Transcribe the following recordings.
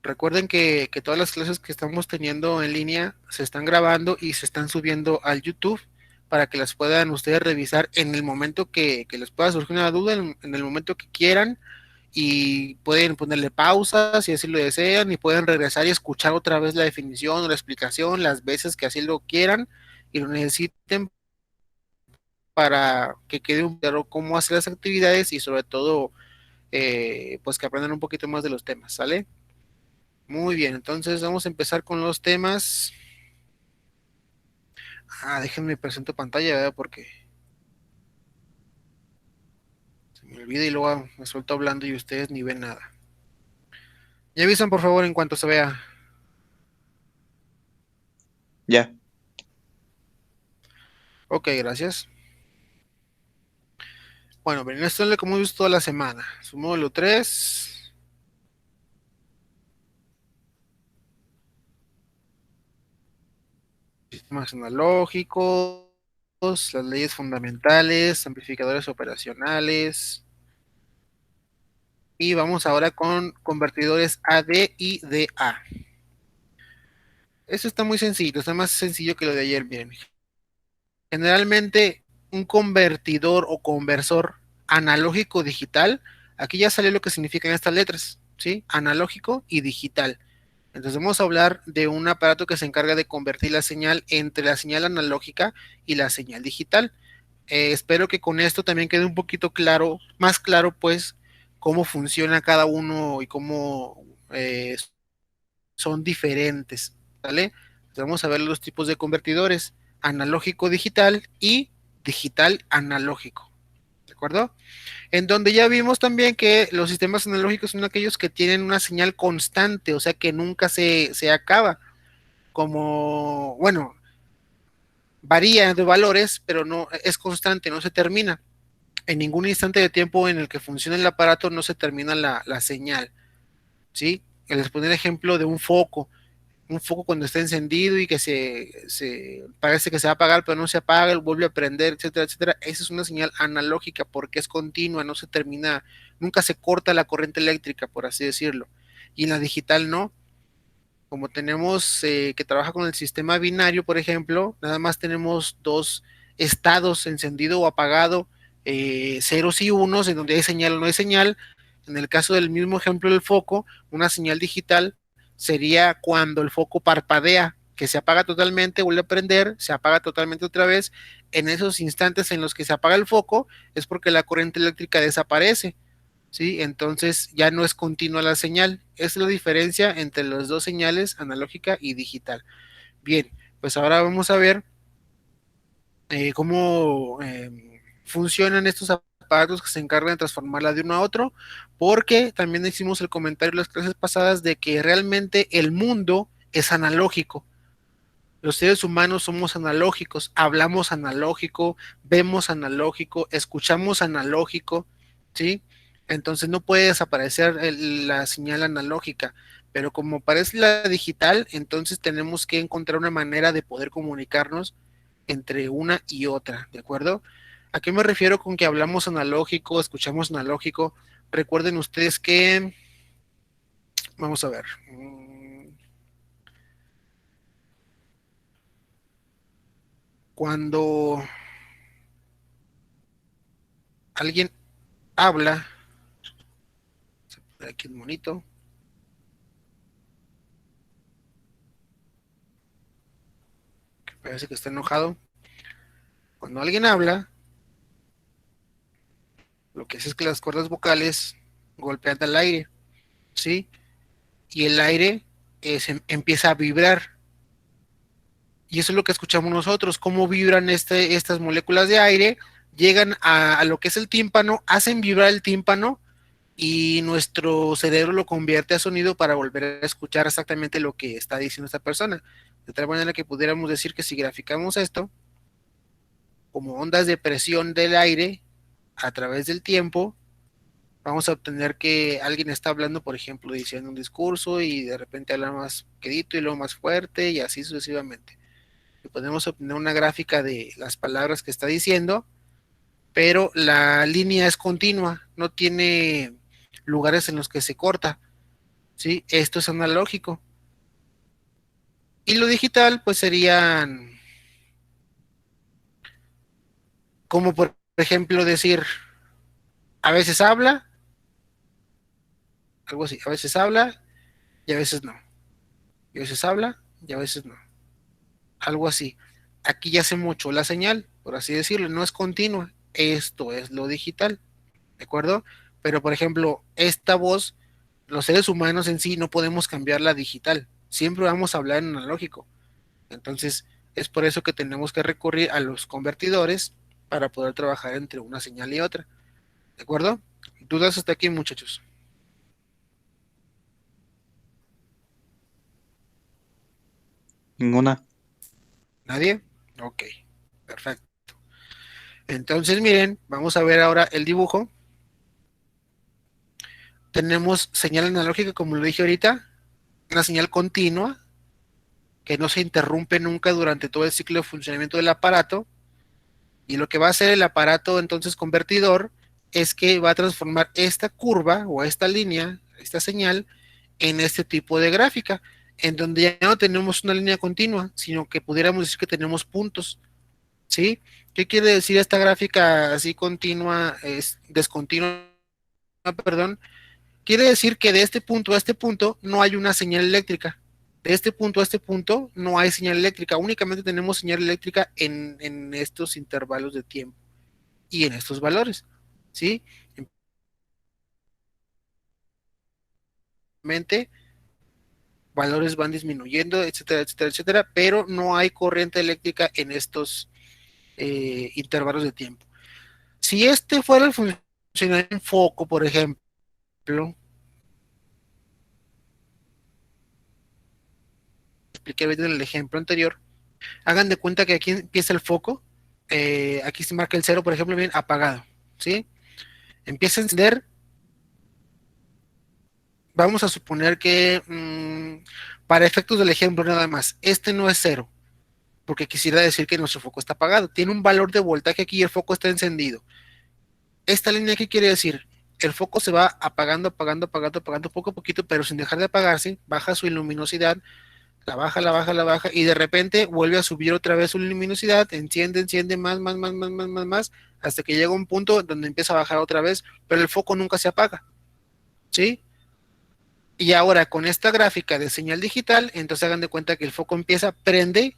Recuerden que todas las clases que estamos teniendo en línea se están grabando y se están subiendo al YouTube para que las puedan ustedes revisar en el momento que les pueda surgir una duda, en el momento que quieran, y pueden ponerle pausa si así lo desean, y pueden regresar y escuchar otra vez la definición o la explicación las veces que así lo quieran y lo necesiten, para que quede un claro cómo hacer las actividades y sobre todo pues que aprendan un poquito más de los temas, ¿sale? Muy bien, entonces vamos a empezar con los temas. Déjenme presento pantalla, ¿verdad? Porque se me olvida y luego me suelto hablando y ustedes ni ven nada. Y avisan por favor en cuanto se vea. Ya, Ok, gracias. Bueno, bien, esto es lo que hemos visto toda la semana. Su módulo 3, sistemas analógicos, las leyes fundamentales, amplificadores operacionales. Y vamos ahora con convertidores AD y DA. Eso está muy sencillo, está más sencillo que lo de ayer, miren. Generalmente un convertidor o conversor analógico digital, aquí ya salió lo que significan estas letras, ¿sí? Analógico y digital. Entonces vamos a hablar de un aparato que se encarga de convertir la señal entre la señal analógica y la señal digital. Espero que con esto también quede un poquito claro, más claro pues, cómo funciona cada uno y cómo son diferentes, ¿vale? Entonces vamos a ver los tipos de convertidores: analógico digital y digital analógico, ¿de acuerdo? En donde ya vimos también que los sistemas analógicos son aquellos que tienen una señal constante, o sea que nunca se acaba, como, bueno, varía de valores, pero no es constante, no se termina. En ningún instante de tiempo en el que funciona el aparato no se termina la señal, ¿sí? Les pongo el ejemplo de un foco cuando está encendido y que parece que se va a apagar, pero no se apaga, vuelve a prender, etcétera, etcétera. Esa es una señal analógica porque es continua, no se termina, nunca se corta la corriente eléctrica, por así decirlo. Y en la digital no. Como tenemos que trabaja con el sistema binario, por ejemplo, nada más tenemos dos estados, encendido o apagado, ceros y unos, en donde hay señal o no hay señal. En el caso del mismo ejemplo del foco, una señal digital sería cuando el foco parpadea, que se apaga totalmente, vuelve a prender, se apaga totalmente otra vez. En esos instantes en los que se apaga el foco es porque la corriente eléctrica desaparece, ¿sí? Entonces ya no es continua la señal. Es la diferencia entre las dos señales, analógica y digital. Bien, pues ahora vamos a ver cómo funcionan estos aparatos que se encargan de transformarla de uno a otro, porque también hicimos el comentario en las clases pasadas de que realmente el mundo es analógico. Los seres humanos somos analógicos, hablamos analógico, vemos analógico, escuchamos analógico, ¿sí? Entonces no puede desaparecer la señal analógica, pero como aparece la digital, entonces tenemos que encontrar una manera de poder comunicarnos entre una y otra, ¿de acuerdo? ¿A qué me refiero con que hablamos analógico, escuchamos analógico? Recuerden ustedes que, vamos a ver, cuando alguien habla, aquí un monito, que parece que está enojado. Cuando alguien habla, lo que hace es que las cuerdas vocales golpean al aire, ¿sí? Y el aire empieza a vibrar. Y eso es lo que escuchamos nosotros, cómo vibran estas moléculas de aire, llegan a lo que es el tímpano, hacen vibrar el tímpano y nuestro cerebro lo convierte a sonido para volver a escuchar exactamente lo que está diciendo esta persona. De tal manera que pudiéramos decir que si graficamos esto como ondas de presión del aire a través del tiempo, vamos a obtener que alguien está hablando, por ejemplo, diciendo un discurso y de repente habla más quedito y luego más fuerte y así sucesivamente. Y podemos obtener una gráfica de las palabras que está diciendo, pero la línea es continua, no tiene lugares en los que se corta. ¿sí? Esto es analógico. Y lo digital, pues serían como por ejemplo decir, a veces habla, algo así, a veces habla y a veces no. Y a veces habla y a veces no. Algo así. Aquí ya se mochó la señal, por así decirlo, no es continua. Esto es lo digital, ¿de acuerdo? Pero por ejemplo, esta voz, los seres humanos en sí no podemos cambiarla digital. Siempre vamos a hablar en analógico. Entonces, es por eso que tenemos que recurrir a los convertidores para poder trabajar entre una señal y otra. ¿De acuerdo? ¿Dudas hasta aquí, muchachos? Ninguna. ¿Nadie? Ok, perfecto. Entonces, miren, vamos a ver ahora el dibujo. Tenemos señal analógica, como lo dije ahorita, una señal continua que no se interrumpe nunca durante todo el ciclo de funcionamiento del aparato. Y lo que va a hacer el aparato entonces convertidor es que va a transformar esta curva o esta línea, esta señal, en este tipo de gráfica, en donde ya no tenemos una línea continua, sino que pudiéramos decir que tenemos puntos, ¿sí? ¿Qué quiere decir esta gráfica así continua, es descontinua, perdón? Quiere decir que de este punto a este punto no hay una señal eléctrica. De este punto a este punto no hay señal eléctrica, únicamente tenemos señal eléctrica en estos intervalos de tiempo y en estos valores, ¿sí? Mente, valores van disminuyendo, etcétera, etcétera, etcétera, pero no hay corriente eléctrica en estos intervalos de tiempo. Si este fuera el funcionamiento en foco, por ejemplo, expliqué bien en el ejemplo anterior, hagan de cuenta que aquí empieza el foco, aquí se marca el cero, por ejemplo, bien apagado, ¿sí? Empieza a encender, vamos a suponer que para efectos del ejemplo nada más, este no es cero, porque quisiera decir que nuestro foco está apagado. Tiene un valor de voltaje aquí y el foco está encendido. Esta línea, ¿qué quiere decir? El foco se va apagando, apagando, apagando, apagando poco a poquito, pero sin dejar de apagarse, baja su luminosidad, la baja, la baja, la baja, y de repente vuelve a subir otra vez su luminosidad, enciende, enciende más, más, más, más, más, más, más, hasta que llega un punto donde empieza a bajar otra vez, pero el foco nunca se apaga, ¿sí? Y ahora con esta gráfica de señal digital, entonces hagan de cuenta que el foco empieza a prender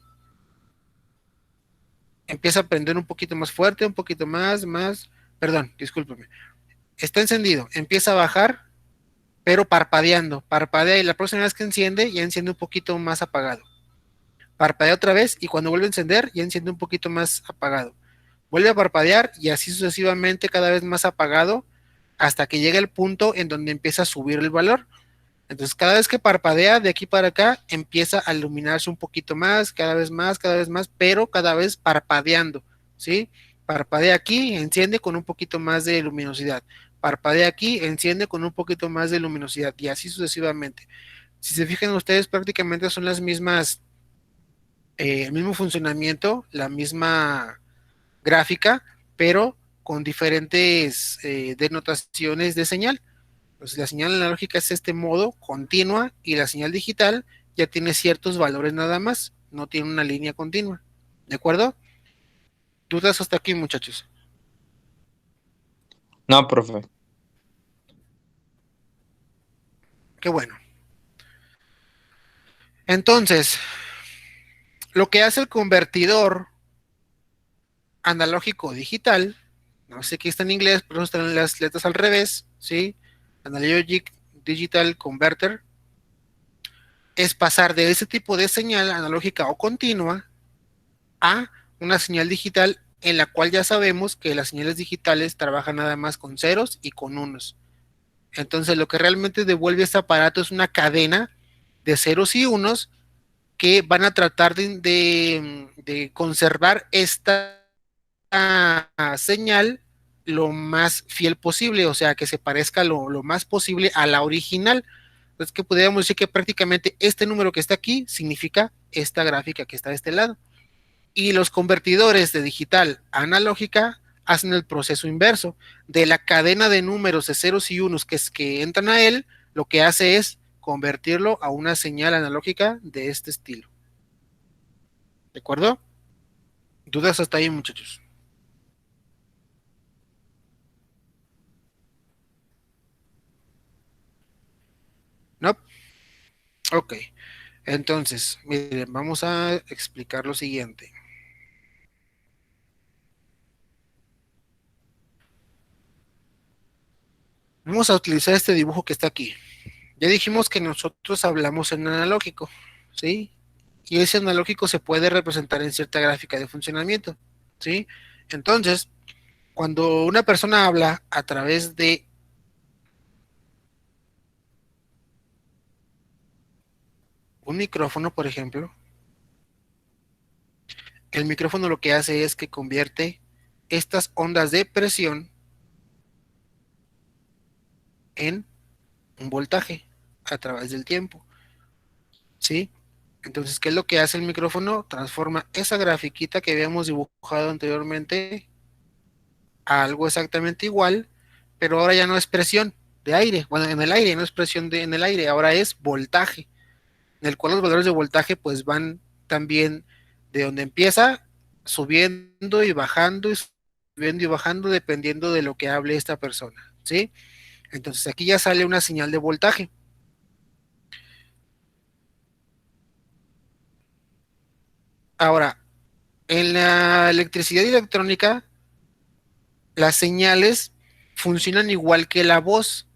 un poquito más fuerte, un poquito más, más, perdón, discúlpeme, está encendido, empieza a bajar, pero parpadeando, parpadea y la próxima vez que enciende, ya enciende un poquito más apagado. Parpadea otra vez y cuando vuelve a encender, ya enciende un poquito más apagado. Vuelve a parpadear y así sucesivamente cada vez más apagado hasta que llega el punto en donde empieza a subir el valor. Entonces, cada vez que parpadea de aquí para acá, empieza a iluminarse un poquito cada vez más, pero cada vez parpadeando, ¿sí? Parpadea aquí, enciende con un poquito más de luminosidad. Parpadea aquí, enciende con un poquito más de luminosidad y así sucesivamente. Si se fijan ustedes, prácticamente son las mismas, el mismo funcionamiento, la misma gráfica, pero con diferentes denotaciones de señal. Pues la señal analógica es este modo continua y la señal digital ya tiene ciertos valores nada más, no tiene una línea continua. ¿De acuerdo? ¿Dudas hasta aquí, muchachos? No, profe. Qué bueno. Entonces, lo que hace el convertidor analógico digital, no sé qué está en inglés, pero están las letras al revés, ¿sí? Analogic Digital Converter, es pasar de ese tipo de señal analógica o continua a una señal digital en la cual ya sabemos que las señales digitales trabajan nada más con ceros y con unos. Entonces lo que realmente devuelve este aparato es una cadena de ceros y unos que van a tratar de conservar esta señal lo más fiel posible, o sea, que se parezca lo más posible a la original. Entonces, que podríamos decir que prácticamente este número que está aquí significa esta gráfica que está de este lado. Y los convertidores de digital a analógica hacen el proceso inverso. De la cadena de números de ceros y unos que entran a él, lo que hace es convertirlo a una señal analógica de este estilo. ¿De acuerdo? ¿Dudas hasta ahí, muchachos? ¿No? Ok. Entonces, miren, vamos a explicar lo siguiente. Vamos a utilizar este dibujo que está aquí. Ya dijimos que nosotros hablamos en analógico, ¿sí? Y ese analógico se puede representar en cierta gráfica de funcionamiento, ¿sí? Entonces, cuando una persona habla a través de un micrófono, por ejemplo, el micrófono lo que hace es que convierte estas ondas de presión en un voltaje a través del tiempo, ¿sí? Entonces, ¿qué es lo que hace el micrófono? Transforma esa grafiquita que habíamos dibujado anteriormente a algo exactamente igual, pero ahora ya no es presión de aire, bueno, en el aire, no es presión en el aire, ahora es voltaje, en el cual los valores de voltaje pues van también de donde empieza, subiendo y bajando y subiendo y bajando dependiendo de lo que hable esta persona, ¿sí? Entonces aquí ya sale una señal de voltaje. Ahora, en la electricidad y electrónica, las señales funcionan igual que la voz,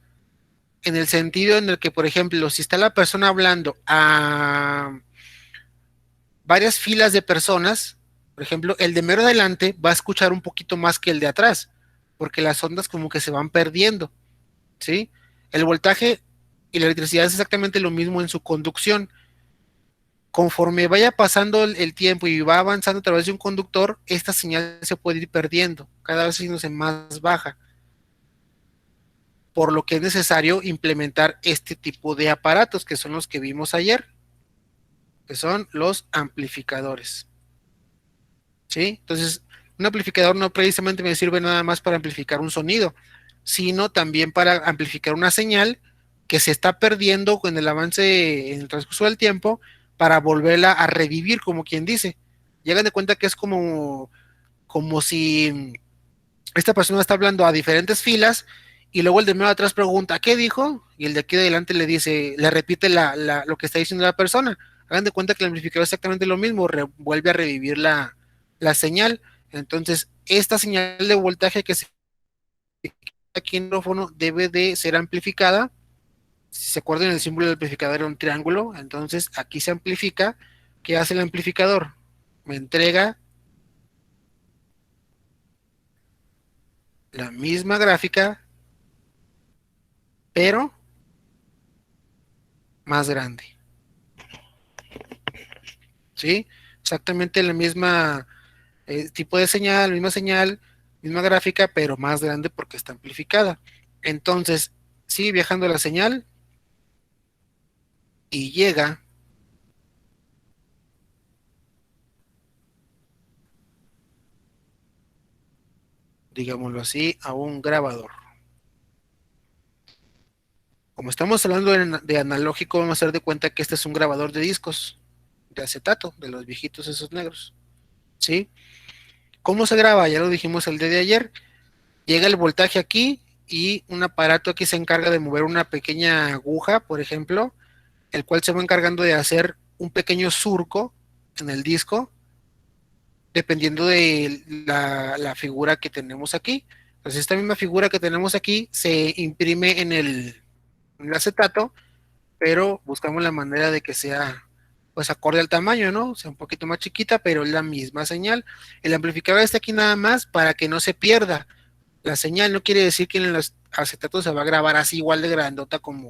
en el sentido en el que, por ejemplo, si está la persona hablando a varias filas de personas, por ejemplo, el de mero adelante va a escuchar un poquito más que el de atrás, porque las ondas como que se van perdiendo, ¿sí? El voltaje y la electricidad es exactamente lo mismo en su conducción. Conforme vaya pasando el tiempo y va avanzando a través de un conductor, esta señal se puede ir perdiendo, cada vez haciéndose más baja, por lo que es necesario implementar este tipo de aparatos que son los que vimos ayer, que son los amplificadores. ¿Sí? Entonces, un amplificador no precisamente me sirve nada más para amplificar un sonido, sino también para amplificar una señal que se está perdiendo con el avance en el transcurso del tiempo para volverla a revivir, como quien dice. Llegan de cuenta que es como si esta persona está hablando a diferentes filas y luego el de medio de atrás pregunta, ¿qué dijo? Y el de aquí de adelante le dice, le repite lo que está diciendo la persona. Hagan de cuenta que el amplificador es exactamente lo mismo, vuelve a revivir la señal. Entonces, esta señal de voltaje que se aquí en el micrófono debe de ser amplificada. Si se acuerdan, el símbolo del amplificador era un triángulo, entonces aquí se amplifica. ¿Qué hace el amplificador? Me entrega la misma gráfica, pero más grande. ¿Sí? Exactamente la misma tipo de señal, misma gráfica, pero más grande porque está amplificada. Entonces, sigue viajando la señal y llega, digámoslo así, a un grabador. Como estamos hablando de analógico, vamos a hacer de cuenta que este es un grabador de discos, de acetato, de los viejitos esos negros. ¿Sí? ¿Cómo se graba? Ya lo dijimos el día de ayer. Llega el voltaje aquí y un aparato aquí se encarga de mover una pequeña aguja, por ejemplo, el cual se va encargando de hacer un pequeño surco en el disco, dependiendo de la figura que tenemos aquí. Entonces, esta misma figura que tenemos aquí se imprime en el acetato, pero buscamos la manera de que sea pues acorde al tamaño, ¿no? O sea, un poquito más chiquita, pero es la misma señal. El amplificador está aquí nada más para que no se pierda. La señal no quiere decir que en los acetatos se va a grabar así igual de grandota como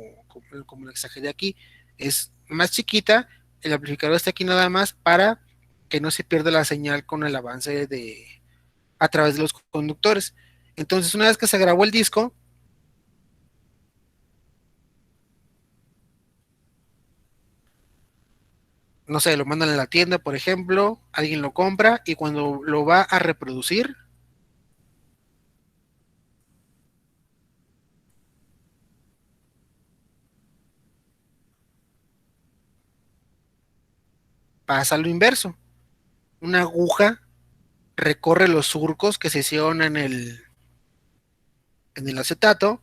lo exageré aquí. Es más chiquita, el amplificador está aquí nada más para que no se pierda la señal con el avance a través de los conductores. Entonces, una vez que se grabó el disco, no sé, lo mandan a la tienda, por ejemplo, alguien lo compra y cuando lo va a reproducir, pasa lo inverso. Una aguja recorre los surcos que se hicieron en el acetato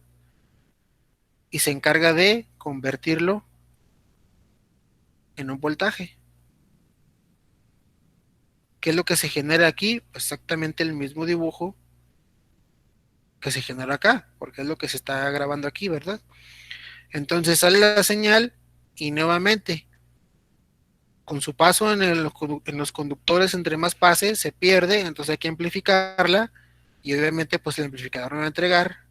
y se encarga de convertirlo en un voltaje. ¿Qué es lo que se genera aquí? Pues exactamente el mismo dibujo que se genera acá, porque es lo que se está grabando aquí, ¿verdad? Entonces sale la señal y nuevamente, con su paso en los conductores, entre más pase, se pierde, entonces hay que amplificarla y obviamente pues el amplificador me va a entregar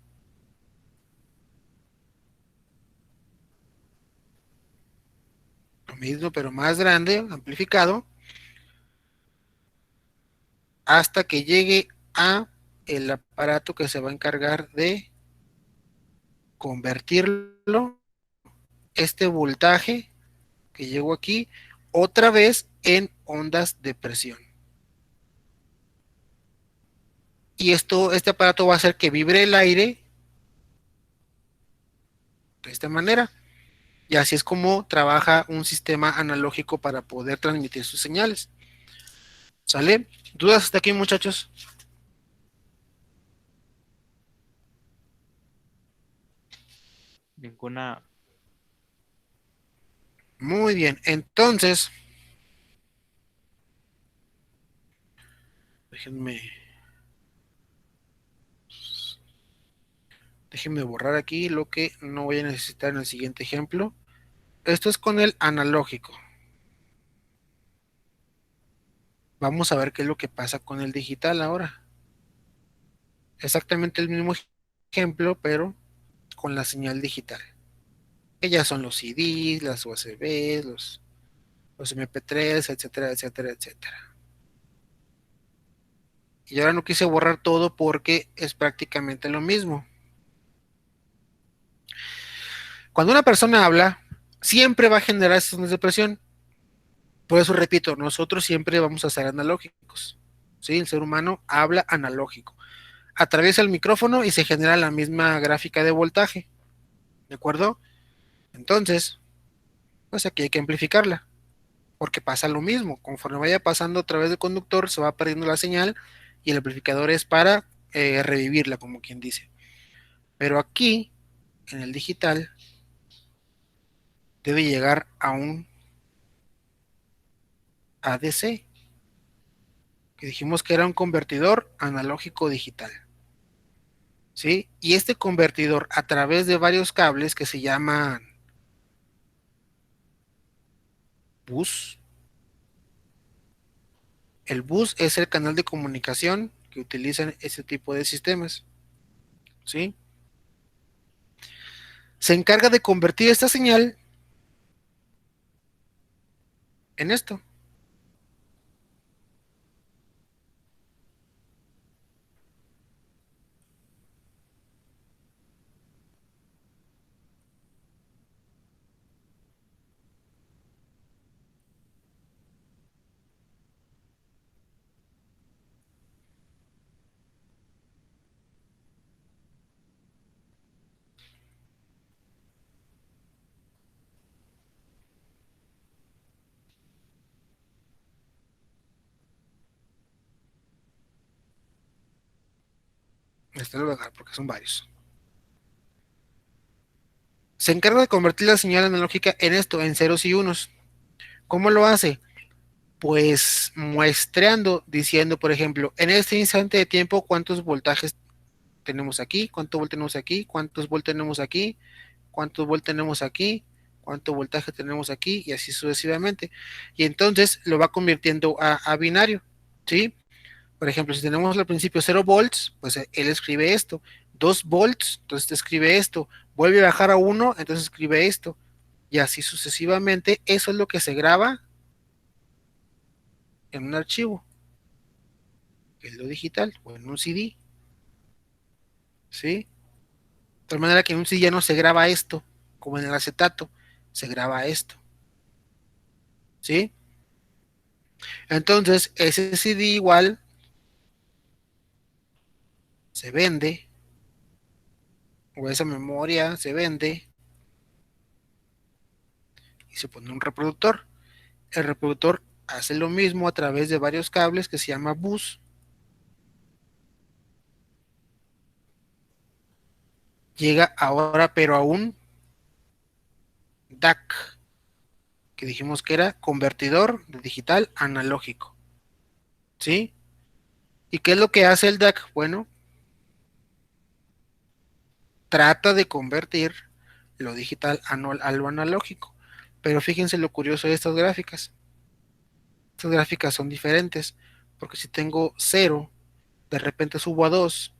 lo mismo, pero más grande, amplificado, hasta que llegue a el aparato que se va a encargar de convertirlo, este voltaje que llegó aquí, otra vez en ondas de presión. Y este aparato va a hacer que vibre el aire de esta manera. Y así es como trabaja un sistema analógico para poder transmitir sus señales. ¿Sale? ¿Dudas hasta aquí, muchachos? Ninguna. Muy bien. Entonces, déjenme, déjenme borrar aquí lo que no voy a necesitar en el siguiente ejemplo. Esto es con el analógico. Vamos a ver qué es lo que pasa con el digital ahora. Exactamente el mismo ejemplo, pero con la señal digital. Que ya son los CDs, las USB, los MP3, etcétera, etcétera, etcétera. Y ahora no quise borrar todo porque es prácticamente lo mismo. Cuando una persona habla, siempre va a generar esas ondas de presión. Por eso repito, nosotros siempre vamos a ser analógicos. ¿Sí? El ser humano habla analógico. Atraviesa el micrófono y se genera la misma gráfica de voltaje. ¿De acuerdo? Entonces, pues aquí hay que amplificarla. Porque pasa lo mismo. Conforme vaya pasando a través del conductor, se va perdiendo la señal y el amplificador es para revivirla, como quien dice. Pero aquí, en el digital, debe llegar a un ADC, que dijimos que era un convertidor analógico digital. ¿Sí? Y este convertidor a través de varios cables que se llaman bus. El bus es el canal de comunicación que utilizan este tipo de sistemas. ¿Sí? Se encarga de convertir esta señal en esto. Este lo voy a dejar porque son varios. Se encarga de convertir la señal analógica en esto, en ceros y unos. ¿Cómo lo hace? Pues muestreando, diciendo, por ejemplo, en este instante de tiempo, cuántos voltajes tenemos aquí, cuánto volt tenemos aquí, cuántos volt tenemos aquí, cuántos volt tenemos aquí, cuánto voltaje tenemos aquí, y así sucesivamente. Y entonces lo va convirtiendo a binario, ¿sí? Por ejemplo, si tenemos al principio 0 volts, pues él escribe esto. 2 volts, entonces te escribe esto. Vuelve a bajar a 1, entonces escribe esto. Y así sucesivamente. Eso es lo que se graba en un archivo, que es lo digital, o en un CD, ¿sí? De tal manera que en un CD ya no se graba esto, como en el acetato, se graba esto, ¿sí? Entonces, ese CD igual se vende, o esa memoria se vende, y se pone un reproductor. El reproductor hace lo mismo a través de varios cables que se llama bus. Llega ahora pero a un DAC, que dijimos que era convertidor de digital analógico, ¿sí? ¿Y qué es lo que hace el DAC? Bueno, trata de convertir lo digital a lo analógico. Pero fíjense lo curioso de estas gráficas. Estas gráficas son diferentes, porque si tengo 0, de repente subo a 2,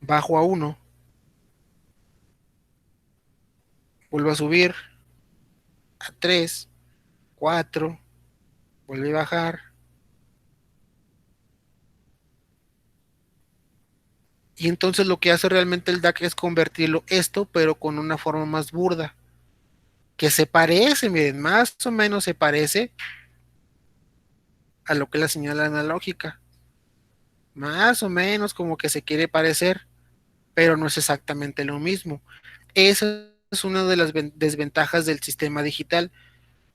bajo a 1, vuelvo a subir a 3, 4, vuelve a bajar. Y entonces lo que hace realmente el DAC es convertirlo esto, pero con una forma más burda, que se parece, miren, más o menos se parece a lo que es la señal analógica. Más o menos como que se quiere parecer, pero no es exactamente lo mismo. Esa es una de las desventajas del sistema digital,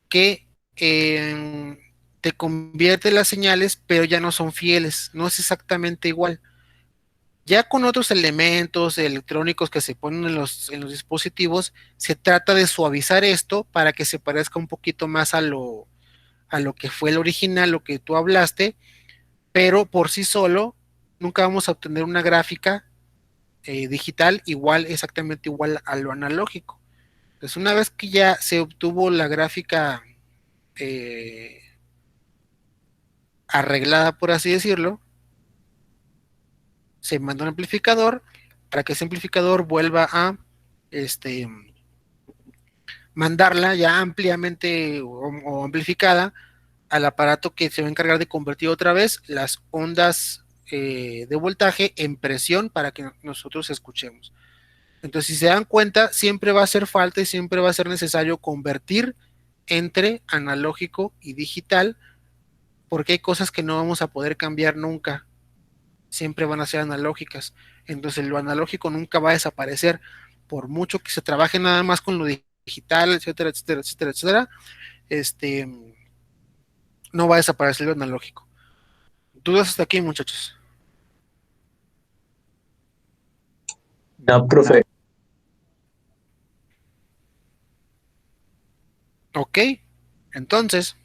que te convierte las señales, pero ya no son fieles, no es exactamente igual. Ya con otros elementos electrónicos que se ponen en los dispositivos, se trata de suavizar esto para que se parezca un poquito más a lo que fue el original, lo que tú hablaste, pero por sí solo nunca vamos a obtener una gráfica digital igual, exactamente igual a lo analógico. Entonces, una vez que ya se obtuvo la gráfica eh, arreglada, por así decirlo, se manda un amplificador para que ese amplificador vuelva a este, mandarla ya ampliamente o amplificada al aparato que se va a encargar de convertir otra vez las ondas de voltaje en presión para que nosotros escuchemos. Entonces, si se dan cuenta, siempre va a hacer falta y siempre va a ser necesario convertir entre analógico y digital, porque hay cosas que no vamos a poder cambiar nunca, siempre van a ser analógicas. Entonces, lo analógico nunca va a desaparecer, por mucho que se trabaje nada más con lo digital, etcétera, etcétera, etcétera, etcétera, este, no va a desaparecer lo analógico. ¿Dudas hasta aquí, muchachos? No, profe. Ok, entonces,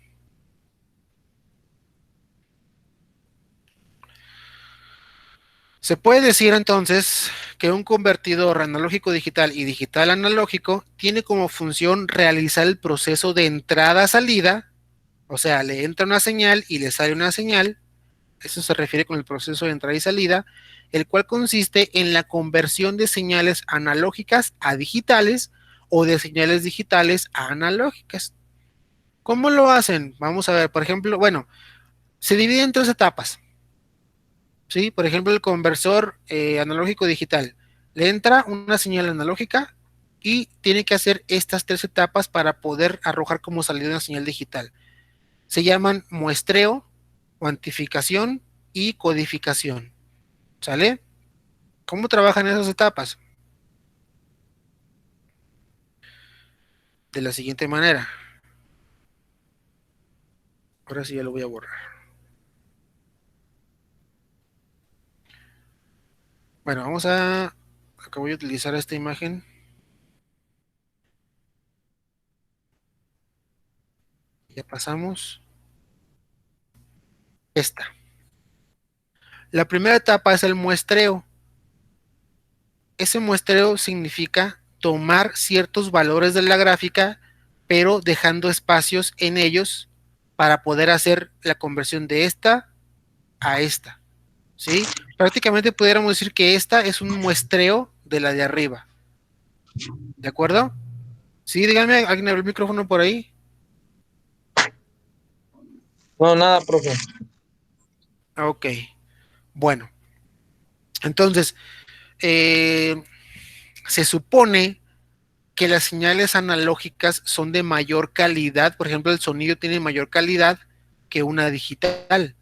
se puede decir entonces que un convertidor analógico digital y digital analógico tiene como función realizar el proceso de entrada-salida, o sea, le entra una señal y le sale una señal. Eso se refiere con el proceso de entrada y salida, el cual consiste en la conversión de señales analógicas a digitales o de señales digitales a analógicas. ¿Cómo lo hacen? Vamos a ver, por ejemplo, bueno, se divide en tres etapas. ¿Sí? Por ejemplo, el conversor analógico digital. Le entra una señal analógica y tiene que hacer estas tres etapas para poder arrojar como salida una señal digital. Se llaman muestreo, cuantificación y codificación. ¿Sale? ¿Cómo trabajan esas etapas? De la siguiente manera. Ahora sí ya lo voy a borrar. Bueno, vamos a... Acá voy a utilizar esta imagen. Ya pasamos. Esta. La primera etapa es el muestreo. Ese muestreo significa tomar ciertos valores de la gráfica, pero dejando espacios en ellos para poder hacer la conversión de esta a esta, ¿sí? Prácticamente pudiéramos decir que esta es un muestreo de la de arriba, ¿de acuerdo? Sí, díganme, ¿alguien abre el micrófono por ahí? No, nada, profe. Ok, bueno, entonces, eh, se supone que las señales analógicas son de mayor calidad, por ejemplo, el sonido tiene mayor calidad que una digital.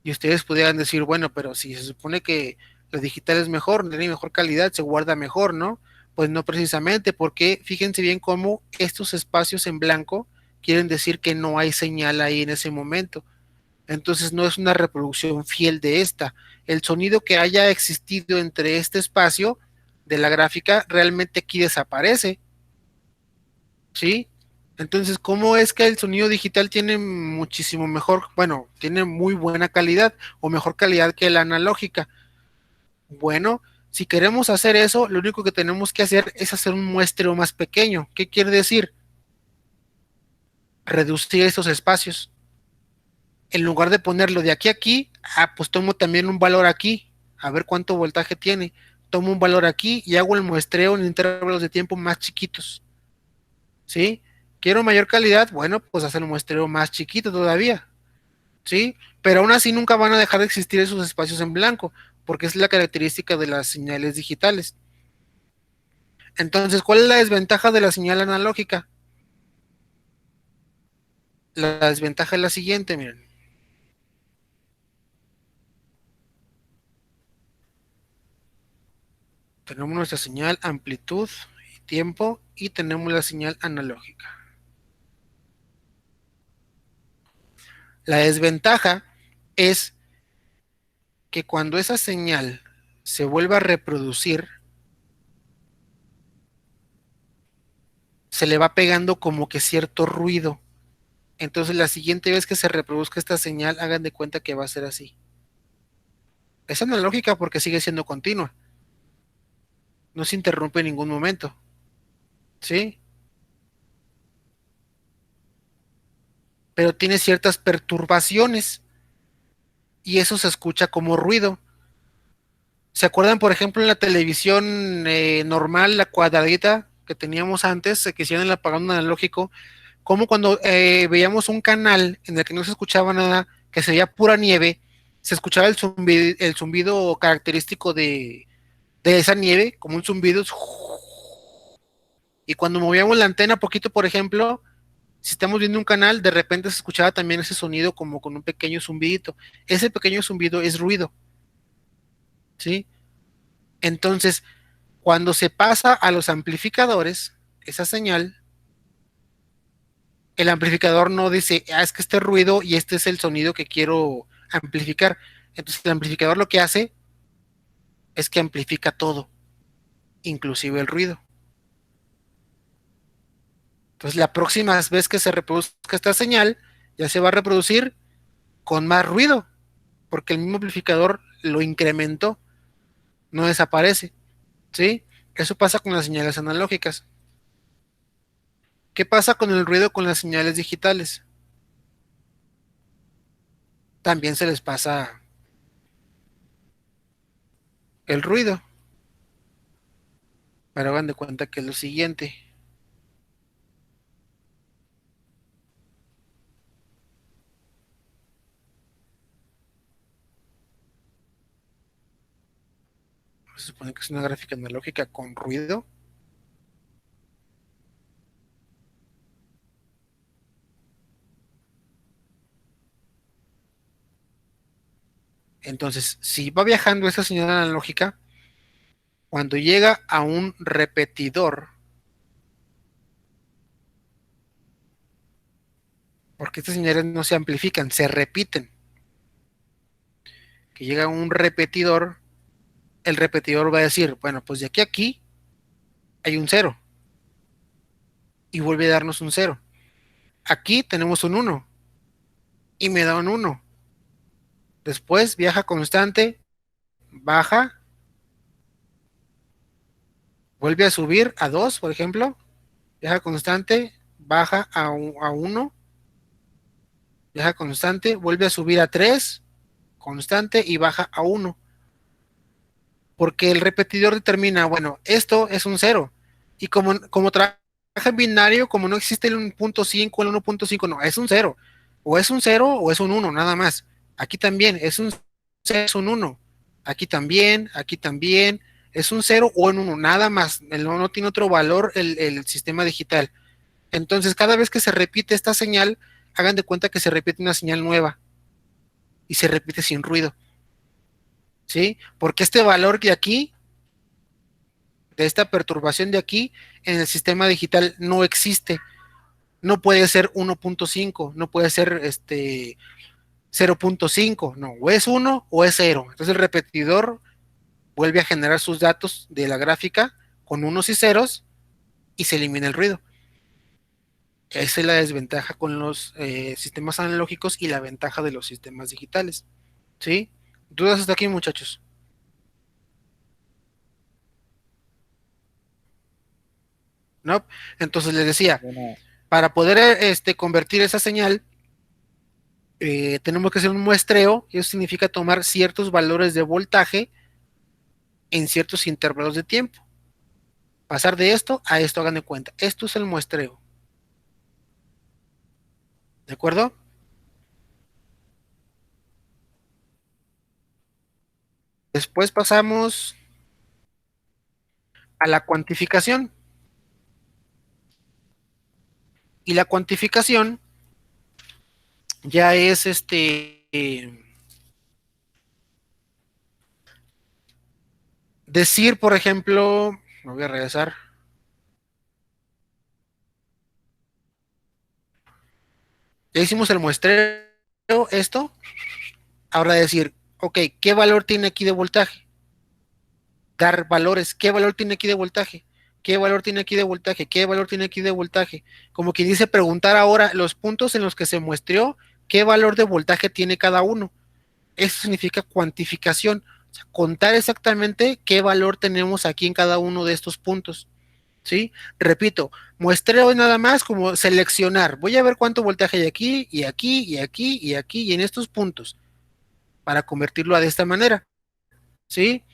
Y ustedes pudieran decir, bueno, pero si se supone que la digital es mejor, tiene mejor calidad, se guarda mejor, ¿no? Pues no precisamente, porque fíjense bien cómo estos espacios en blanco quieren decir que no hay señal ahí en ese momento. Entonces no es una reproducción fiel de esta. El sonido que haya existido entre este espacio de la gráfica realmente aquí desaparece, ¿sí? Entonces, ¿cómo es que el sonido digital tiene muchísimo mejor, bueno, tiene muy buena calidad o mejor calidad que la analógica? Bueno, si queremos hacer eso, lo único que tenemos que hacer es hacer un muestreo más pequeño. ¿Qué quiere decir? Reducir estos espacios. En lugar de ponerlo de aquí a aquí, pues tomo también un valor aquí, a ver cuánto voltaje tiene. Tomo un valor aquí y hago el muestreo en intervalos de tiempo más chiquitos. ¿Sí? ¿Quiero mayor calidad? Bueno, pues hacer un muestreo más chiquito todavía. ¿Sí? Pero aún así nunca van a dejar de existir esos espacios en blanco, porque es la característica de las señales digitales. Entonces, ¿cuál es la desventaja de la señal analógica? La desventaja es la siguiente, miren. Tenemos nuestra señal amplitud y tiempo y tenemos la señal analógica. La desventaja es que cuando esa señal se vuelva a reproducir, se le va pegando como que cierto ruido. Entonces la siguiente vez que se reproduzca esta señal, hagan de cuenta que va a ser así. Es analógica porque sigue siendo continua. No se interrumpe en ningún momento. ¿Sí? Pero tiene ciertas perturbaciones y eso se escucha como ruido. ¿Se acuerdan, por ejemplo, en la televisión normal, la cuadradita que teníamos antes, se quisieron el apagón analógico, como cuando veíamos un canal en el que no se escuchaba nada, que se veía pura nieve, se escuchaba el zumbido característico de esa nieve, como un zumbido, y cuando movíamos la antena poquito, por ejemplo, si estamos viendo un canal, de repente se escuchaba también ese sonido como con un pequeño zumbidito. Ese pequeño zumbido es ruido, ¿sí? Entonces, cuando se pasa a los amplificadores, esa señal, el amplificador no dice, es que este ruido y este es el sonido que quiero amplificar. Entonces, el amplificador lo que hace es que amplifica todo, inclusive el ruido. Entonces, la próxima vez que se reproduzca esta señal, ya se va a reproducir con más ruido, porque el mismo amplificador lo incrementó, no desaparece, ¿sí? Eso pasa con las señales analógicas. ¿Qué pasa con el ruido con las señales digitales? También se les pasa el ruido, pero hagan de cuenta que es lo siguiente. Se supone que es una gráfica analógica con ruido. Entonces, si va viajando esa señal analógica, cuando llega a un repetidor, porque estas señales no se amplifican, se repiten, que llega a un repetidor, el repetidor va a decir, bueno, pues de aquí a aquí hay un cero y vuelve a darnos un cero. Aquí tenemos un uno y me da un uno. Después viaja constante, baja, vuelve a subir a 2, por ejemplo, viaja constante, baja a 1, viaja constante, vuelve a subir a 3, constante y baja a 1. Porque el repetidor determina, bueno, esto es un cero. Y como trabaja en binario, como no existe el 1.5, el 1.5, no, es un cero. O es un cero o es un uno, nada más. Aquí también es un 0, es un uno. Aquí también, es un cero o un uno, nada más. No tiene otro valor el sistema digital. Entonces, cada vez que se repite esta señal, hagan de cuenta que se repite una señal nueva y se repite sin ruido. ¿Sí? Porque este valor de aquí de esta perturbación de aquí en el sistema digital no existe. No puede ser 1.5, no puede ser 0.5, no, o es 1 o es 0. Entonces el repetidor vuelve a generar sus datos de la gráfica con unos y ceros y se elimina el ruido. Esa es la desventaja con los sistemas analógicos y la ventaja de los sistemas digitales. ¿Sí? ¿Dudas hasta aquí, muchachos? ¿No? Entonces les decía, Bueno, para poder convertir esa señal, tenemos que hacer un muestreo, y eso significa tomar ciertos valores de voltaje en ciertos intervalos de tiempo. Pasar de esto a esto, hagan de cuenta. Esto es el muestreo. ¿De acuerdo? Después pasamos a la cuantificación. Y la cuantificación ya es decir, por ejemplo, me voy a regresar. Ya hicimos el muestreo, esto. Ahora decir, ok, ¿qué valor tiene aquí de voltaje? Dar valores, ¿qué valor tiene aquí de voltaje? ¿Qué valor tiene aquí de voltaje? ¿Qué valor tiene aquí de voltaje? Como quien dice, preguntar ahora los puntos en los que se muestreó, ¿qué valor de voltaje tiene cada uno? Eso significa cuantificación, o sea, contar exactamente qué valor tenemos aquí en cada uno de estos puntos. ¿Sí? Repito, muestreo es nada más como seleccionar. Voy a ver cuánto voltaje hay aquí, y aquí, y aquí, y aquí, y en estos puntos, para convertirlo de esta manera. ¿Sí?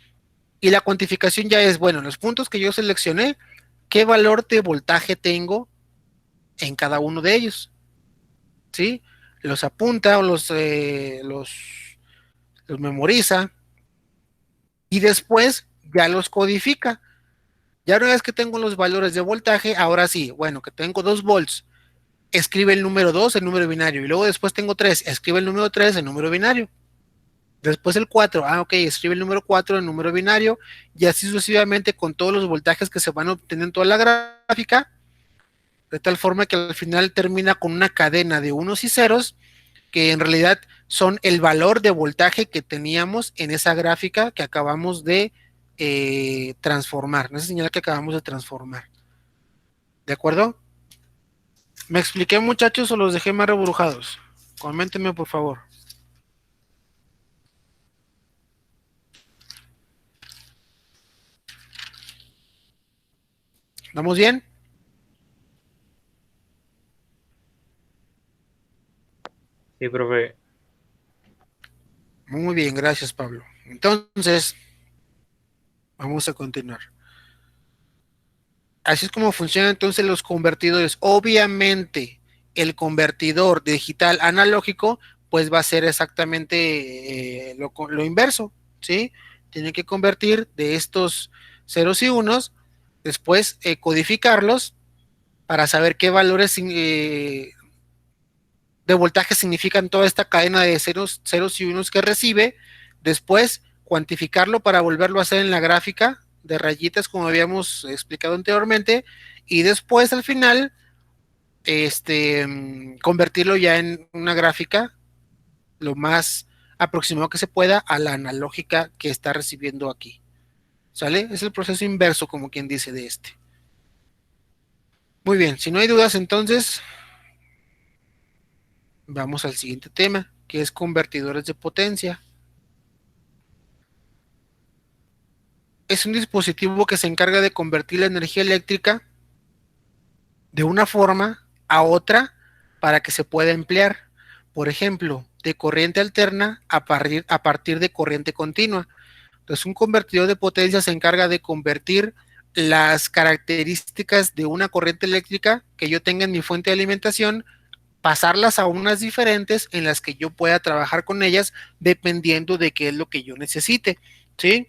Y la cuantificación ya es, bueno, los puntos que yo seleccioné, ¿qué valor de voltaje tengo en cada uno de ellos? ¿Sí? Los apunta o los memoriza y después ya los codifica. Ya una vez que tengo los valores de voltaje, ahora sí, bueno, que tengo 2 volts, escribe el número 2 el número binario, y luego después tengo 3 escribe el número 3 el número binario. Después el 4 ok, escribe el número 4 el número binario, y así sucesivamente con todos los voltajes que se van a obtener en toda la gráfica, de tal forma que al final termina con una cadena de unos y ceros, que en realidad son el valor de voltaje que teníamos en esa gráfica que acabamos de transformar, en esa señal que acabamos de transformar. ¿De acuerdo? ¿Me expliqué, muchachos, o los dejé más rebrujados? Coméntenme, por favor. ¿Vamos bien? Sí, profe. Muy bien, gracias, Pablo. Entonces, vamos a continuar. Así es como funcionan entonces los convertidores. Obviamente, el convertidor digital analógico, pues va a ser exactamente lo inverso, ¿sí? Tiene que convertir de estos ceros y unos, después codificarlos para saber qué valores de voltaje significan toda esta cadena de ceros, ceros y unos que recibe, después cuantificarlo para volverlo a hacer en la gráfica de rayitas como habíamos explicado anteriormente, y después al final convertirlo ya en una gráfica lo más aproximado que se pueda a la analógica que está recibiendo aquí. ¿Sale? Es el proceso inverso, como quien dice, de este. Muy bien, si no hay dudas, entonces vamos al siguiente tema, que es convertidores de potencia. Es un dispositivo que se encarga de convertir la energía eléctrica de una forma a otra para que se pueda emplear. Por ejemplo, de corriente alterna a partir de corriente continua. Entonces, un convertidor de potencia se encarga de convertir las características de una corriente eléctrica que yo tenga en mi fuente de alimentación, pasarlas a unas diferentes en las que yo pueda trabajar con ellas dependiendo de qué es lo que yo necesite. ¿Sí?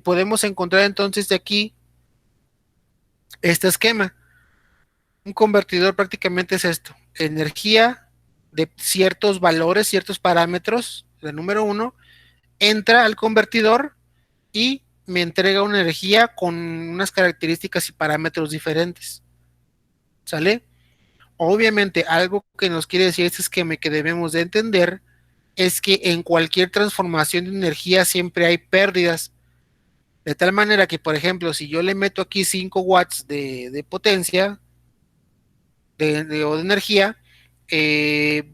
Podemos encontrar entonces de aquí este esquema. Un convertidor prácticamente es esto: energía de ciertos valores, ciertos parámetros, el número uno, entra al convertidor y me entrega una energía con unas características y parámetros diferentes. ¿Sale? Obviamente, algo que nos quiere decir este esquema que debemos de entender es que en cualquier transformación de energía siempre hay pérdidas. De tal manera que, por ejemplo, si yo le meto aquí 5 watts de potencia o de energía, eh,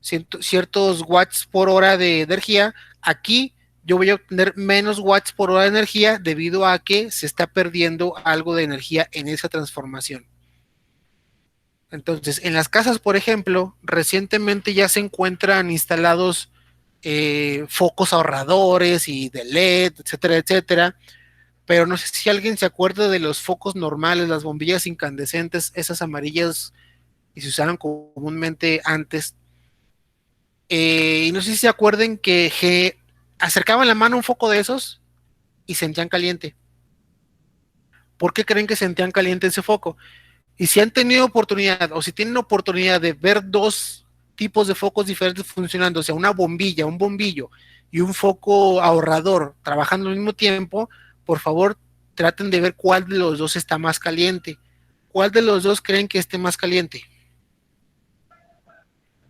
ciertos watts por hora de energía, aquí yo voy a obtener menos watts por hora de energía debido a que se está perdiendo algo de energía en esa transformación. Entonces, en las casas, por ejemplo, recientemente ya se encuentran instalados focos ahorradores y de LED, etcétera, etcétera. Pero no sé si alguien se acuerda de los focos normales, las bombillas incandescentes, esas amarillas y se usaban comúnmente antes. Y no sé si se acuerden que acercaban la mano a un foco de esos y sentían caliente. ¿Por qué creen que sentían caliente ese foco? Y si han tenido oportunidad o si tienen oportunidad de ver dos tipos de focos diferentes funcionando, o sea, una bombilla, un bombillo y un foco ahorrador trabajando al mismo tiempo, por favor traten de ver cuál de los dos está más caliente. ¿Cuál de los dos creen que esté más caliente?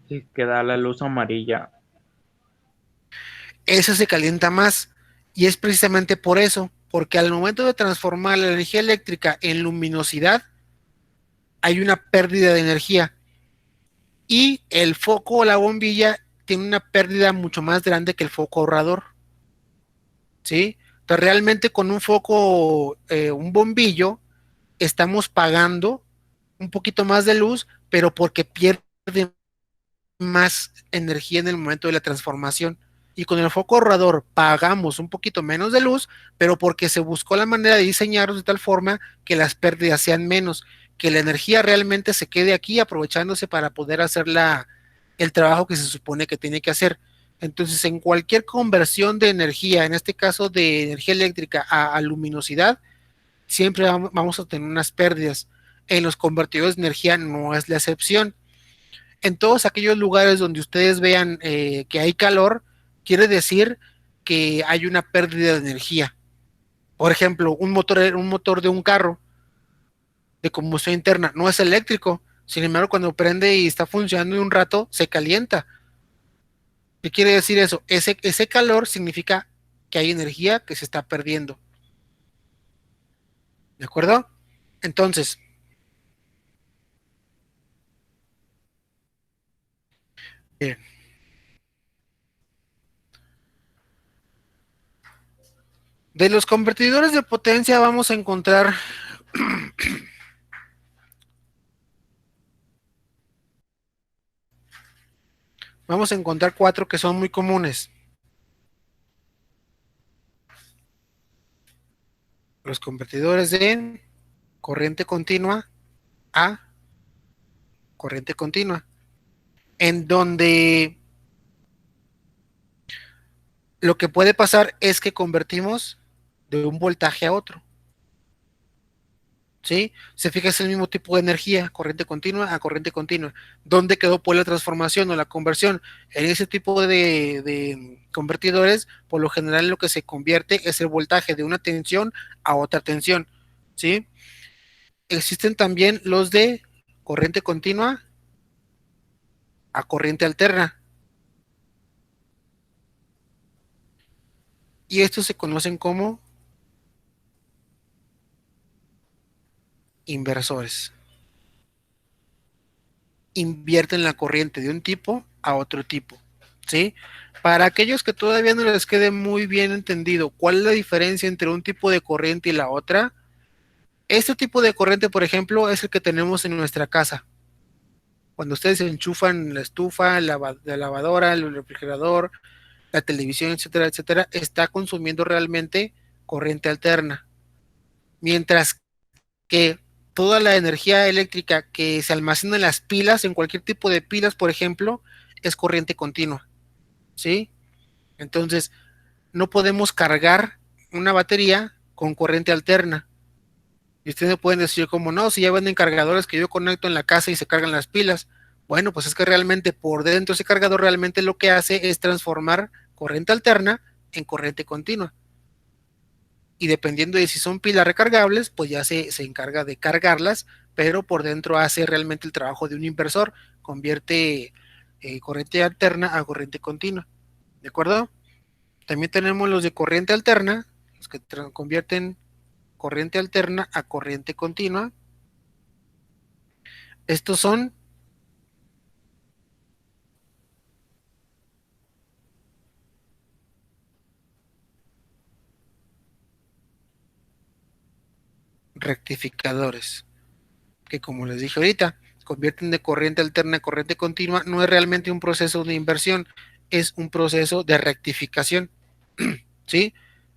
Sí, que da la luz amarilla. Ese se calienta más y es precisamente por eso, porque al momento de transformar la energía eléctrica en luminosidad, hay una pérdida de energía y el foco o la bombilla tiene una pérdida mucho más grande que el foco ahorrador, ¿sí? Entonces realmente con un foco, un bombillo, estamos pagando un poquito más de luz, pero porque pierde más energía en el momento de la transformación. Y con el foco ahorrador pagamos un poquito menos de luz, pero porque se buscó la manera de diseñarlos de tal forma que las pérdidas sean menos, que la energía realmente se quede aquí aprovechándose para poder hacer el trabajo que se supone que tiene que hacer. Entonces, en cualquier conversión de energía, en este caso de energía eléctrica a luminosidad, siempre vamos a tener unas pérdidas. En los convertidores de energía no es la excepción. En todos aquellos lugares donde ustedes vean que hay calor, quiere decir que hay una pérdida de energía. Por ejemplo, un motor de un carro de combustión interna no es eléctrico, sin embargo, cuando prende y está funcionando un rato, se calienta. ¿Qué quiere decir eso? Ese calor significa que hay energía que se está perdiendo. ¿De acuerdo? Entonces, bien. De los convertidores de potencia vamos a encontrar cuatro que son muy comunes. Los convertidores de corriente continua a corriente continua, en donde lo que puede pasar es que convertimos de un voltaje a otro, ¿sí? Se fija, es el mismo tipo de energía, corriente continua a corriente continua. ¿Dónde quedó pues la transformación o la conversión? En ese tipo de convertidores, por lo general lo que se convierte es el voltaje de una tensión a otra tensión, ¿sí? Existen también los de corriente continua a corriente alterna, y estos se conocen como inversores. Invierten la corriente de un tipo a otro tipo, ¿sí? Para aquellos que todavía no les quede muy bien entendido cuál es la diferencia entre un tipo de corriente y la otra, este tipo de corriente, por ejemplo, es el que tenemos en nuestra casa. Cuando ustedes enchufan la estufa, la lavadora, el refrigerador, la televisión, etcétera, etcétera, está consumiendo realmente corriente alterna. Mientras que toda la energía eléctrica que se almacena en las pilas, en cualquier tipo de pilas, por ejemplo, es corriente continua, ¿sí? Entonces, no podemos cargar una batería con corriente alterna. Y ustedes me pueden decir, como no, si ya venden cargadores que yo conecto en la casa y se cargan las pilas. Bueno, pues es que realmente por dentro ese cargador realmente lo que hace es transformar corriente alterna en corriente continua. y dependiendo de si son pilas recargables, pues ya se encarga de cargarlas, pero por dentro hace realmente el trabajo de un inversor, convierte corriente alterna a corriente continua, ¿de acuerdo? También tenemos los de corriente alterna, los que convierten corriente alterna a corriente continua. Estos son rectificadores, que como les dije ahorita, convierten de corriente alterna a corriente continua. No es realmente un proceso de inversión, es un proceso de rectificación, ¿sí?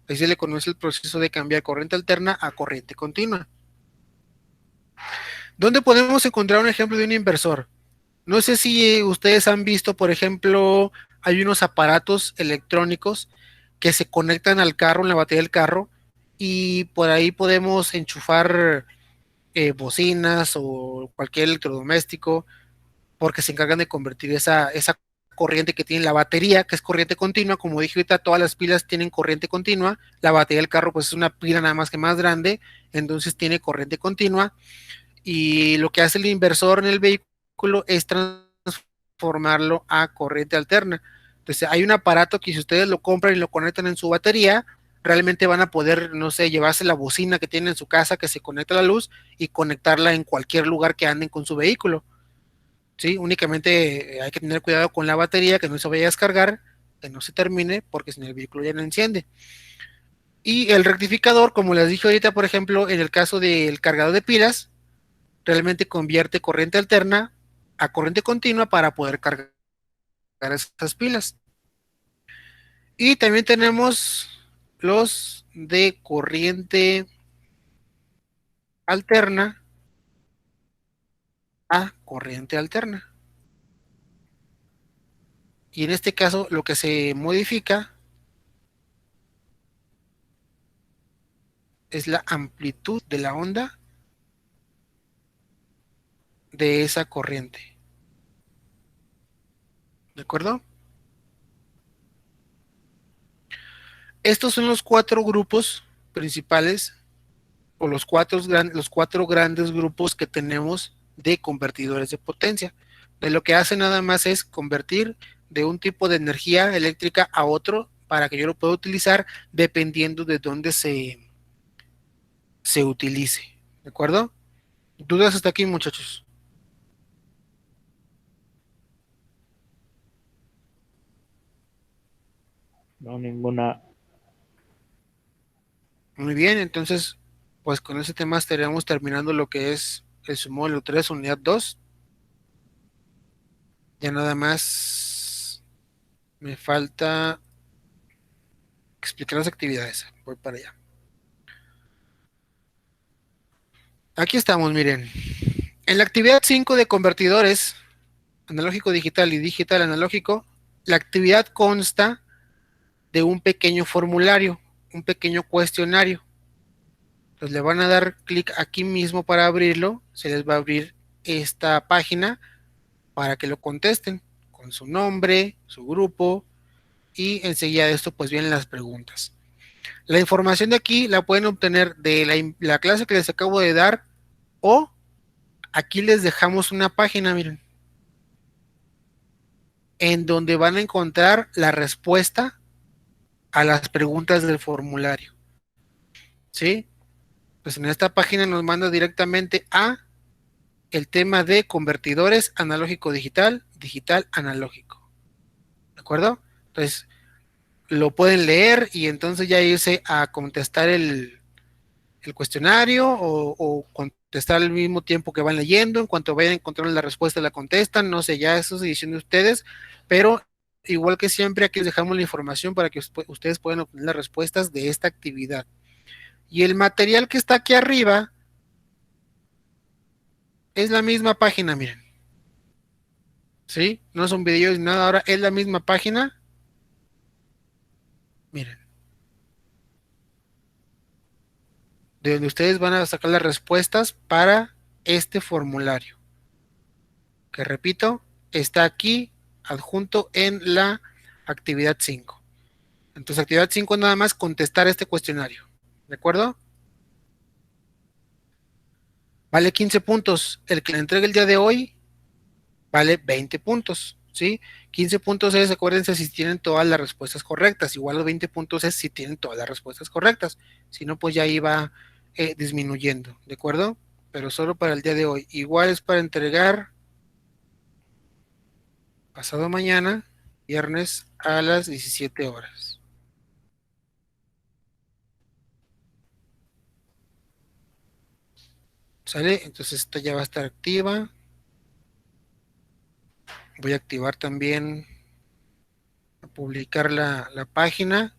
Ahí se le conoce el proceso de cambiar corriente alterna a corriente continua. ¿Dónde podemos encontrar un ejemplo de un inversor? No sé si ustedes han visto, por ejemplo, hay unos aparatos electrónicos que se conectan al carro, en la batería del carro, y por ahí podemos enchufar bocinas o cualquier electrodoméstico, porque se encargan de convertir esa corriente que tiene la batería, que es corriente continua. Como dije ahorita, todas las pilas tienen corriente continua. La batería del carro pues es una pila nada más que más grande, entonces tiene corriente continua, y lo que hace el inversor en el vehículo es transformarlo a corriente alterna. Entonces hay un aparato que si ustedes lo compran y lo conectan en su batería, realmente van a poder, no sé, llevarse la bocina que tienen en su casa que se conecta a la luz y conectarla en cualquier lugar que anden con su vehículo. ¿Sí? Únicamente hay que tener cuidado con la batería, que no se vaya a descargar, que no se termine, porque si no el vehículo ya no enciende. Y el rectificador, como les dije ahorita, por ejemplo, en el caso del cargador de pilas, realmente convierte corriente alterna a corriente continua para poder cargar esas pilas. Y también tenemos los de corriente alterna a corriente alterna. Y en este caso lo que se modifica es la amplitud de la onda de esa corriente. ¿De acuerdo? Estos son los cuatro grupos principales, o los cuatro grandes grupos que tenemos de convertidores de potencia. De lo que hace nada más es convertir de un tipo de energía eléctrica a otro para que yo lo pueda utilizar dependiendo de dónde se utilice. ¿De acuerdo? ¿Dudas hasta aquí, muchachos? No, ninguna. Muy bien, entonces, pues con ese tema estaríamos terminando lo que es el módulo 3, unidad 2. Ya nada más me falta explicar las actividades. Voy para allá. Aquí estamos, miren. En la actividad 5 de convertidores, analógico digital y digital analógico, la actividad consta de un pequeño formulario, un pequeño cuestionario. Entonces le van a dar clic aquí mismo para abrirlo, se les va a abrir esta página para que lo contesten con su nombre, su grupo, y enseguida de esto pues vienen las preguntas. La información de aquí la pueden obtener de la clase que les acabo de dar, o aquí les dejamos una página, miren, en donde van a encontrar la respuesta a las preguntas del formulario. ¿Sí? Pues en esta página nos manda directamente a el tema de convertidores analógico digital, digital analógico. ¿De acuerdo? Entonces lo pueden leer y entonces ya irse a contestar el cuestionario, o contestar al mismo tiempo que van leyendo. En cuanto vayan encontrando la respuesta la contestan, no sé, ya eso es decisión de ustedes, pero igual que siempre aquí les dejamos la información para que ustedes puedan obtener las respuestas de esta actividad. Y el material que está aquí arriba es la misma página, miren, ¿sí? No son videos ni nada, ahora es la misma página, miren, de donde ustedes van a sacar las respuestas para este formulario, que repito, está aquí adjunto en la actividad 5. Entonces, actividad 5 nada más contestar este cuestionario. ¿De acuerdo? Vale 15 puntos. El que le entregue el día de hoy vale 20 puntos, ¿sí? 15 puntos es, acuérdense, si tienen todas las respuestas correctas. Igual los 20 puntos es si tienen todas las respuestas correctas. Si no, pues ya iba disminuyendo, ¿de acuerdo? Pero solo para el día de hoy. Igual es para entregar pasado mañana, viernes a las 17 horas. ¿Sale? Entonces esta ya va a estar activa. Voy a activar también, a publicar la página.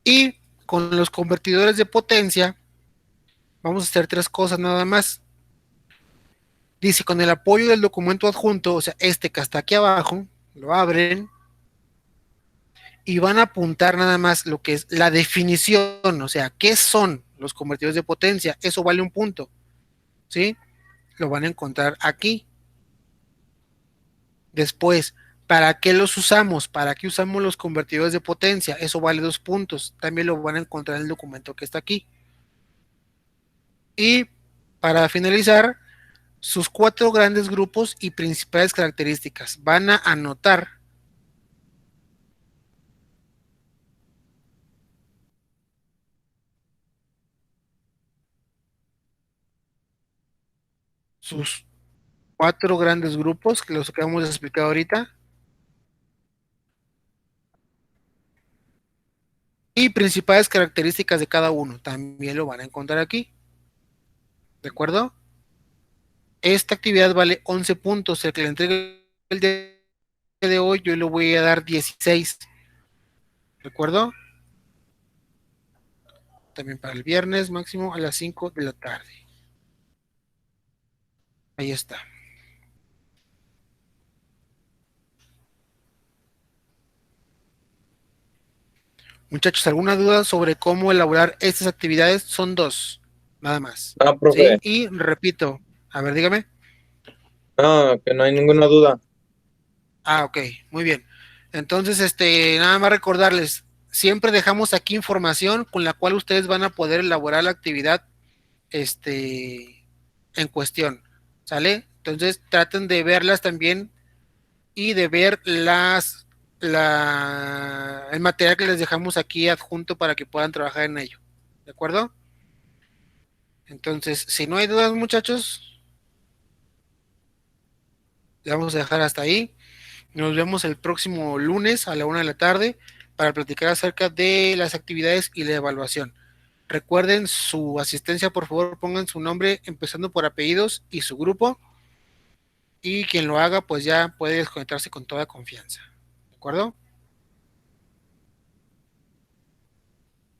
Y con los convertidores de potencia, vamos a hacer tres cosas nada más. Dice, con el apoyo del documento adjunto, o sea, este que está aquí abajo, lo abren y van a apuntar nada más lo que es la definición, o sea, qué son los convertidores de potencia. Eso vale un punto, ¿sí? Lo van a encontrar aquí. Después, ¿para qué los usamos? ¿Para qué usamos los convertidores de potencia? Eso vale 2 puntos. También lo van a encontrar en el documento que está aquí. Y para finalizar, sus 4 grandes grupos y principales características. Van a anotar sus 4 grandes grupos, que los acabamos de explicar ahorita, y principales características de cada uno. También lo van a encontrar aquí. ¿De acuerdo? Esta actividad vale 11 puntos. El que le entregue el día de hoy, yo le voy a dar 16. ¿De acuerdo? También para el viernes, máximo a las 5 de la tarde. Ahí está. Muchachos, ¿alguna duda sobre cómo elaborar estas actividades? Son 2, nada más. No, ¿Sí? profe. Y repito, a ver, dígame. No, que no hay ninguna duda. Ah, ok, muy bien. Entonces, nada más recordarles, siempre dejamos aquí información con la cual ustedes van a poder elaborar la actividad, en cuestión, ¿sale? Entonces, traten de verlas también y de ver el material que les dejamos aquí adjunto para que puedan trabajar en ello, ¿de acuerdo? Entonces, si no hay dudas, muchachos, le vamos a dejar hasta ahí. Nos vemos el próximo lunes a la 1 de la tarde para platicar acerca de las actividades y la evaluación. Recuerden su asistencia, por favor, pongan su nombre empezando por apellidos y su grupo. Y quien lo haga, pues ya puede desconectarse con toda confianza. ¿De acuerdo?